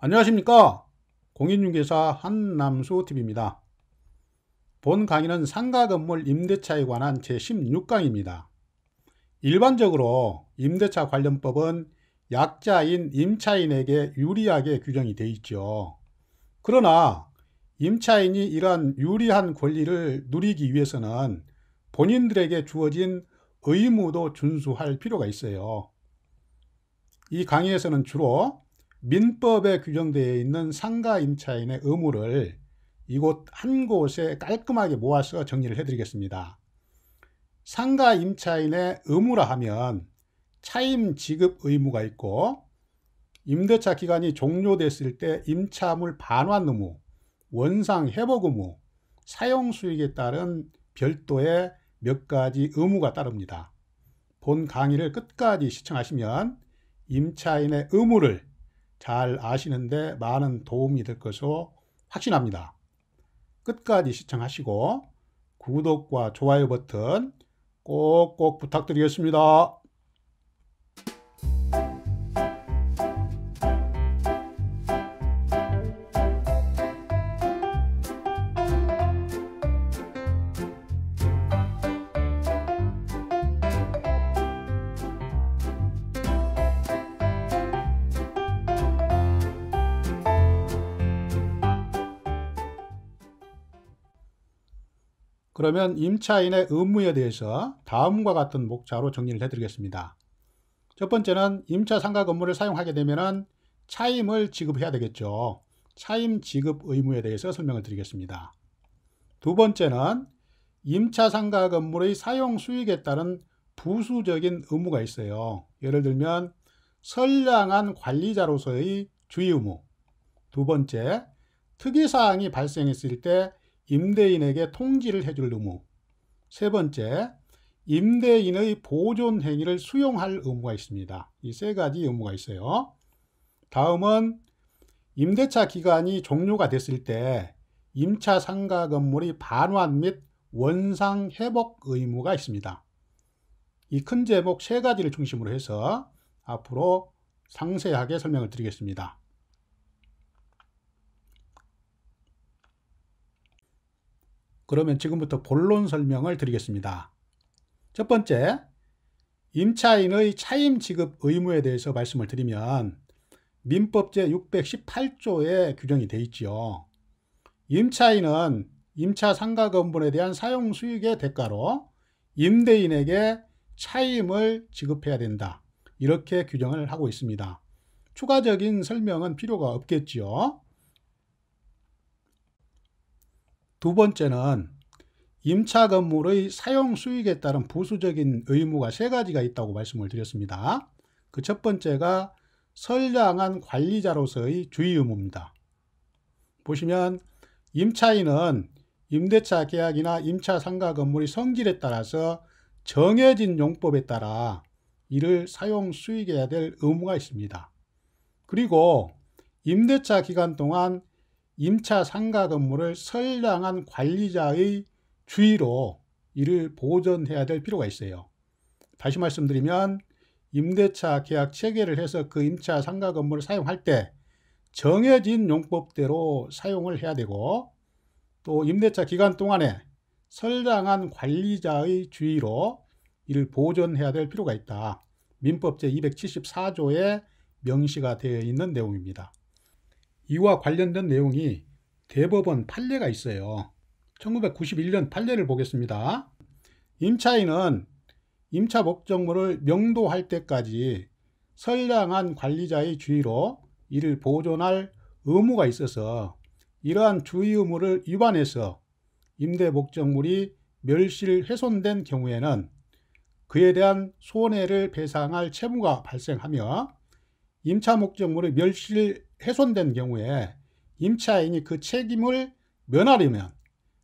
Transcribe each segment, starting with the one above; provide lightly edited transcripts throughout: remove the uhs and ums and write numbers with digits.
안녕하십니까. 공인중개사 한남수TV입니다. 본 강의는 상가건물 임대차에 관한 제16강입니다. 일반적으로 임대차 관련법은 약자인 임차인에게 유리하게 규정이 되어 있죠. 그러나 임차인이 이러한 유리한 권리를 누리기 위해서는 본인들에게 주어진 의무도 준수할 필요가 있어요. 이 강의에서는 주로 민법에 규정되어 있는 상가 임차인의 의무를 이곳 한 곳에 깔끔하게 모아서 정리를 해드리겠습니다. 상가 임차인의 의무라 하면 차임 지급 의무가 있고, 임대차 기간이 종료됐을 때 임차물 반환 의무, 원상 회복 의무, 사용 수익에 따른 별도의 몇 가지 의무가 따릅니다. 본 강의를 끝까지 시청하시면 임차인의 의무를 잘 아시는데 많은 도움이 될 것으로 확신합니다. 끝까지 시청하시고 구독과 좋아요 버튼 꼭꼭 부탁드리겠습니다. 그러면 임차인의 의무에 대해서 다음과 같은 목차로 정리를 해드리겠습니다. 첫 번째는 임차 상가 건물을 사용하게 되면 차임을 지급해야 되겠죠. 차임 지급 의무에 대해서 설명을 드리겠습니다. 두 번째는 임차 상가 건물의 사용 수익에 따른 부수적인 의무가 있어요. 예를 들면 선량한 관리자로서의 주의 의무. 두 번째, 특이사항이 발생했을 때 임대인에게 통지를 해줄 의무. 세 번째, 임대인의 보존 행위를 수용할 의무가 있습니다. 이 세 가지 의무가 있어요. 다음은 임대차 기간이 종료가 됐을 때 임차 상가 건물의 반환 및 원상 회복 의무가 있습니다. 이 큰 제목 세 가지를 중심으로 해서 앞으로 상세하게 설명을 드리겠습니다. 그러면 지금부터 본론 설명을 드리겠습니다. 첫 번째, 임차인의 차임 지급 의무에 대해서 말씀을 드리면 민법 제618조에 규정이 되어 있죠. 임차인은 임차 상가 건물에 대한 사용 수익의 대가로 임대인에게 차임을 지급해야 된다. 이렇게 규정을 하고 있습니다. 추가적인 설명은 필요가 없겠지요. 두 번째는 임차 건물의 사용 수익에 따른 부수적인 의무가 세 가지가 있다고 말씀을 드렸습니다. 그 첫 번째가 선량한 관리자로서의 주의 의무입니다. 보시면 임차인은 임대차 계약이나 임차 상가 건물의 성질에 따라서 정해진 용법에 따라 이를 사용 수익해야 될 의무가 있습니다. 그리고 임대차 기간 동안 임차 상가 건물을 선량한 관리자의 주의로 이를 보존해야 될 필요가 있어요. 다시 말씀드리면 임대차 계약 체결을 해서 그 임차 상가 건물을 사용할 때 정해진 용법대로 사용을 해야 되고, 또 임대차 기간 동안에 선량한 관리자의 주의로 이를 보존해야 될 필요가 있다. 민법 제274조에 명시가 되어 있는 내용입니다. 이와 관련된 내용이 대법원 판례가 있어요. 1991년 판례를 보겠습니다. 임차인은 임차 목적물을 명도할 때까지 선량한 관리자의 주의로 이를 보존할 의무가 있어서 이러한 주의 의무를 위반해서 임대 목적물이 멸실 훼손된 경우에는 그에 대한 손해를 배상할 채무가 발생하며, 임차 목적물의 멸실 훼손된 경우에 임차인이 그 책임을 면하려면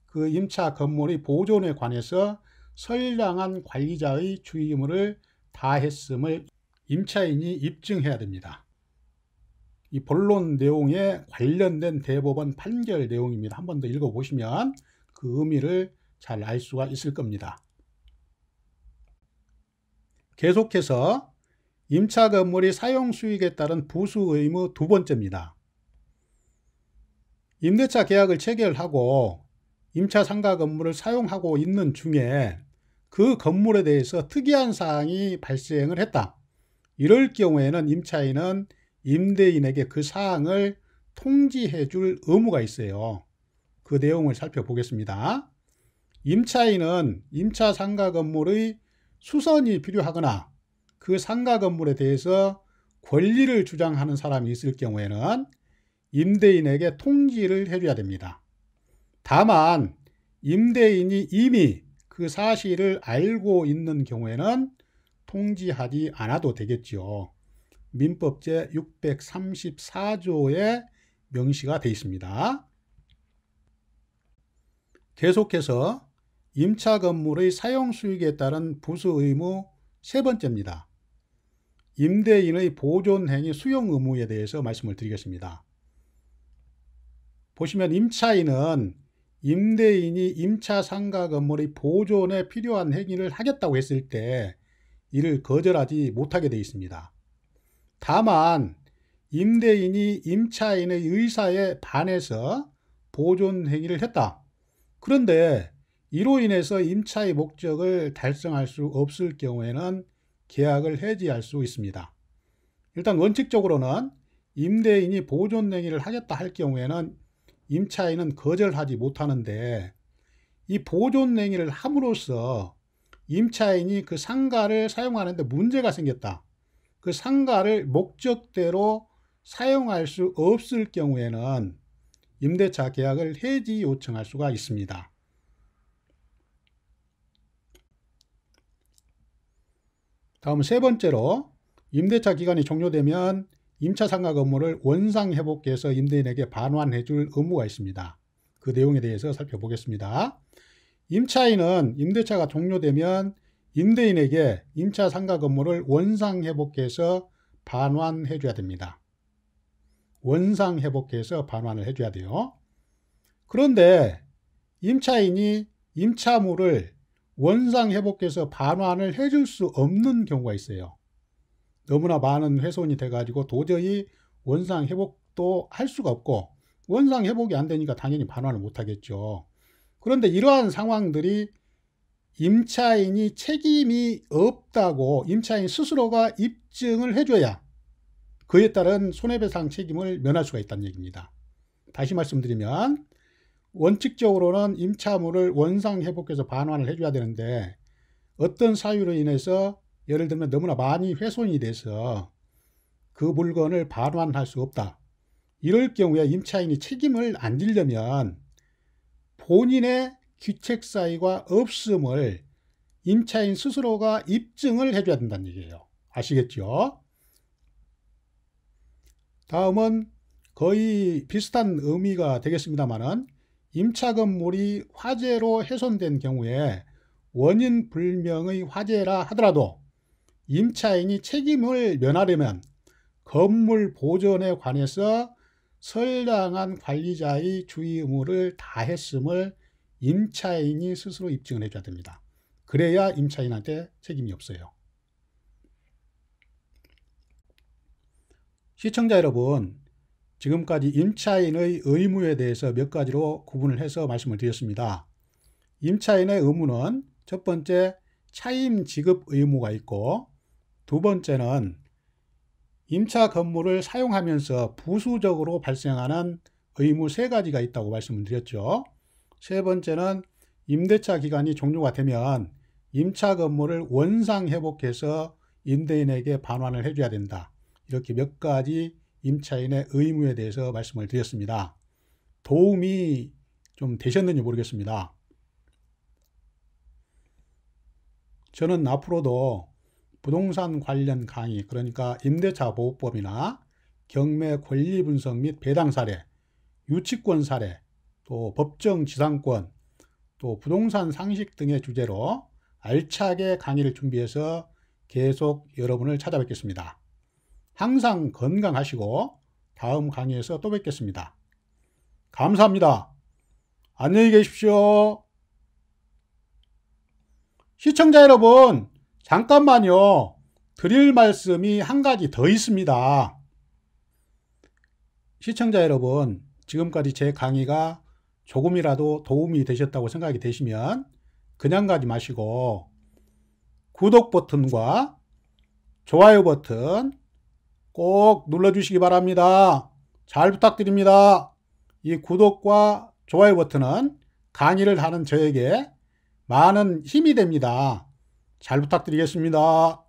그 임차 건물의 보존에 관해서 선량한 관리자의 주의 의무를 다했음을 임차인이 입증해야 됩니다. 이 본론 내용에 관련된 대법원 판결 내용입니다. 한 번 더 읽어보시면 그 의미를 잘 알 수가 있을 겁니다. 계속해서 임차 건물이 사용 수익에 따른 부수 의무 두 번째입니다. 임대차 계약을 체결하고 임차 상가 건물을 사용하고 있는 중에 그 건물에 대해서 특이한 사항이 발생을 했다. 이럴 경우에는 임차인은 임대인에게 그 사항을 통지해 줄 의무가 있어요. 그 내용을 살펴보겠습니다. 임차인은 임차 상가 건물의 수선이 필요하거나 그 상가 건물에 대해서 권리를 주장하는 사람이 있을 경우에는 임대인에게 통지를 해줘야 됩니다. 다만 임대인이 이미 그 사실을 알고 있는 경우에는 통지하지 않아도 되겠죠. 민법 제634조에 명시가 되어 있습니다. 계속해서 임차 건물의 사용 수익에 따른 부수 의무 세 번째입니다. 임대인의 보존행위 수용 의무에 대해서 말씀을 드리겠습니다. 보시면 임차인은 임대인이 임차 상가 건물의 보존에 필요한 행위를 하겠다고 했을 때 이를 거절하지 못하게 되어 있습니다. 다만 임대인이 임차인의 의사에 반해서 보존 행위를 했다. 그런데 이로 인해서 임차의 목적을 달성할 수 없을 경우에는 계약을 해지할 수 있습니다. 일단 원칙적으로는 임대인이 보존 행위를 하겠다 할 경우에는 임차인은 거절하지 못하는데 이 보존 행위를 함으로써 임차인이 그 상가를 사용하는데 문제가 생겼다. 그 상가를 목적대로 사용할 수 없을 경우에는 임대차 계약을 해지 요청할 수가 있습니다. 다음 세 번째로 임대차 기간이 종료되면 임차 상가 건물을 원상 회복해서 임대인에게 반환해 줄 의무가 있습니다. 그 내용에 대해서 살펴보겠습니다. 임차인은 임대차가 종료되면 임대인에게 임차 상가 건물을 원상 회복해서 반환해 줘야 됩니다. 원상 회복해서 반환을 해 줘야 돼요. 그런데 임차인이 임차물을 원상 회복해서 반환을 해 줄 수 없는 경우가 있어요. 너무나 많은 훼손이 돼가지고 도저히 원상 회복도 할 수가 없고 원상 회복이 안 되니까 당연히 반환을 못 하겠죠. 그런데 이러한 상황들이 임차인이 책임이 없다고 임차인 스스로가 입증을 해줘야 그에 따른 손해배상 책임을 면할 수가 있다는 얘기입니다. 다시 말씀드리면 원칙적으로는 임차물을 원상 회복해서 반환을 해줘야 되는데 어떤 사유로 인해서 예를 들면 너무나 많이 훼손이 돼서 그 물건을 반환할 수 없다. 이럴 경우에 임차인이 책임을 안 지려면 본인의 귀책사유가 없음을 임차인 스스로가 입증을 해줘야 된다는 얘기예요. 아시겠죠? 다음은 거의 비슷한 의미가 되겠습니다만은 임차 건물이 화재로 훼손된 경우에 원인 불명의 화재라 하더라도 임차인이 책임을 면하려면 건물 보존에 관해서 선량한 관리자의 주의 의무를 다했음을 임차인이 스스로 입증을 해줘야 됩니다. 그래야 임차인한테 책임이 없어요. 시청자 여러분, 지금까지 임차인의 의무에 대해서 몇 가지로 구분을 해서 말씀을 드렸습니다. 임차인의 의무는 첫 번째 차임 지급 의무가 있고 두 번째는 임차 건물을 사용하면서 부수적으로 발생하는 의무 세 가지가 있다고 말씀을 드렸죠. 세 번째는 임대차 기간이 종료가 되면 임차 건물을 원상 회복해서 임대인에게 반환을 해줘야 된다. 이렇게 몇 가지 임차인의 의무에 대해서 말씀을 드렸습니다. 도움이 좀 되셨는지 모르겠습니다. 저는 앞으로도 부동산 관련 강의, 그러니까 임대차 보호법이나 경매 권리 분석 및 배당 사례, 유치권 사례, 또 법정 지상권, 또 부동산 상식 등의 주제로 알차게 강의를 준비해서 계속 여러분을 찾아뵙겠습니다. 항상 건강하시고 다음 강의에서 또 뵙겠습니다. 감사합니다. 안녕히 계십시오. 시청자 여러분, 잠깐만요. 드릴 말씀이 한 가지 더 있습니다. 시청자 여러분, 지금까지 제 강의가 조금이라도 도움이 되셨다고 생각이 되시면 그냥 가지 마시고 구독 버튼과 좋아요 버튼 꼭 눌러주시기 바랍니다. 잘 부탁드립니다. 이 구독과 좋아요 버튼은 강의를 하는 저에게 많은 힘이 됩니다. 잘 부탁드리겠습니다.